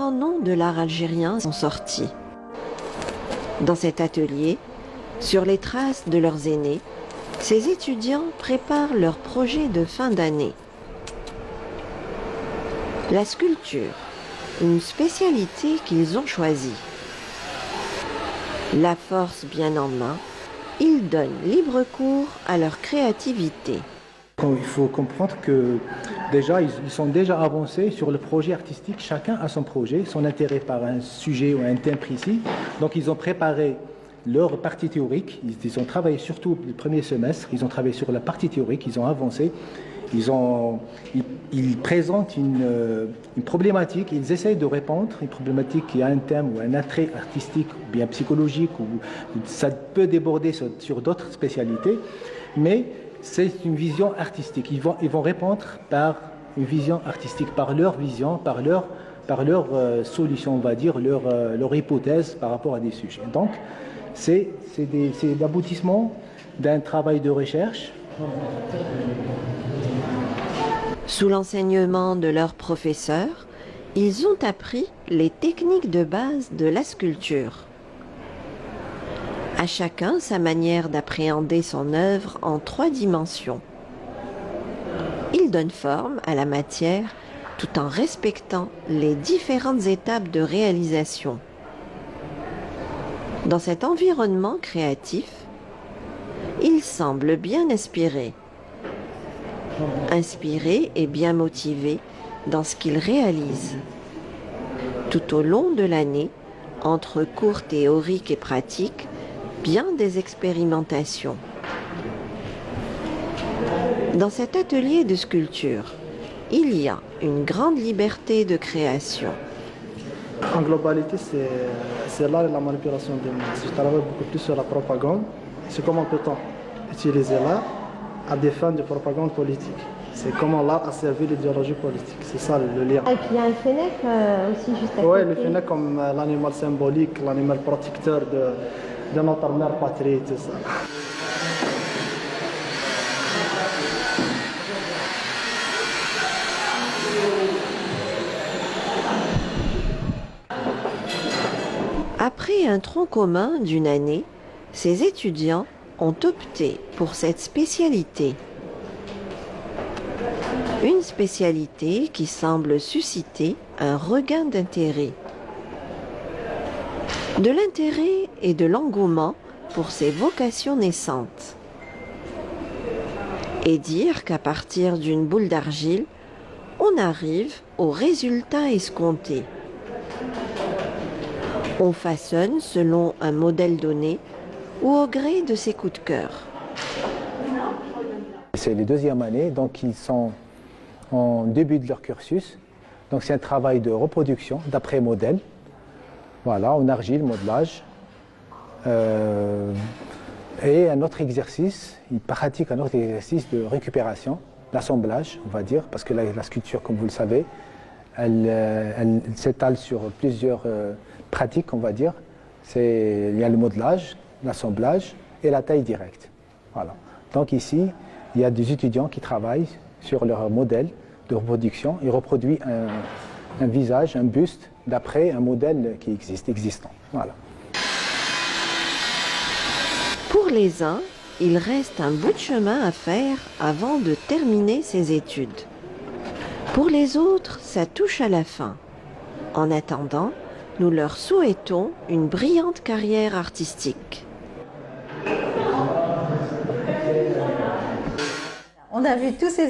grands noms de l'art algérien sont sortis. Dans cet atelier, sur les traces de leurs aînés, ces étudiants préparent leur projet de fin d'année. La sculpture, une spécialité qu'ils ont choisie. La force bien en main, ils donnent libre cours à leur créativité. Il faut comprendre que déjà, ils sont déjà avancés sur le projet artistique. Chacun a son projet, son intérêt par un sujet ou un thème précis. Donc ils ont préparé leur partie théorique. Ils ont travaillé surtout le premier semestre. Ils ont travaillé sur la partie théorique. Ils ont avancé. Ils présentent une problématique. Ils essayent de répondre à une problématique qui a un thème ou un attrait artistique ou bien psychologique. Ou ça peut déborder sur d'autres spécialités. Mais c'est une vision artistique. Ils vont répondre par une vision artistique, par leur vision, par leur solution, on va dire, leur hypothèse par rapport à des sujets. Donc, c'est l'aboutissement d'un travail de recherche. Sous l'enseignement de leurs professeurs, ils ont appris les techniques de base de la sculpture. À chacun sa manière d'appréhender son œuvre en 3 dimensions. Ils donnent forme à la matière tout en respectant les différentes étapes de réalisation. Dans cet environnement créatif, ils semblent bien inspirés et bien motivés dans ce qu'ils réalisent. Tout au long de l'année, entre cours théoriques et pratiques, bien des expérimentations. Dans cet atelier de sculpture, il y a une grande liberté de création. En globalité, c'est l'art et la manipulation des mots. Je travaille beaucoup plus sur la propagande. C'est comment peut-on utiliser l'art à des fins de propagande politique. C'est comment l'art a servi l'idéologie politique. C'est ça le lien. Et puis il y a un fennec aussi juste à côté. Oui, le fennec comme l'animal symbolique, l'animal protecteur de notre mère patrie, tout ça. Après un tronc commun d'une année, ces étudiants ont opté pour cette spécialité. Une spécialité qui semble susciter un regain d'intérêt. De l'intérêt et de l'engouement pour ces vocations naissantes. Et dire qu'à partir d'une boule d'argile, on arrive au résultat escompté. On façonne selon un modèle donné ou au gré de ses coups de cœur. C'est les 2e années, donc ils sont en début de leur cursus. Donc c'est un travail de reproduction d'après modèle. Voilà, en argile, modelage. Et un autre exercice, ils pratiquent un autre exercice de récupération, d'assemblage, on va dire, parce que la sculpture, comme vous le savez, elle s'étale sur plusieurs pratiques, on va dire. Il y a le modelage, l'assemblage et la taille directe. Voilà. Donc ici, il y a des étudiants qui travaillent sur leur modèle de reproduction. Ils reproduisent un visage, un buste, d'après un modèle qui existant. Voilà. Pour les uns, il reste un bout de chemin à faire avant de terminer ses études. Pour les autres, ça touche à la fin. En attendant, nous leur souhaitons une brillante carrière artistique. On a vu tous ces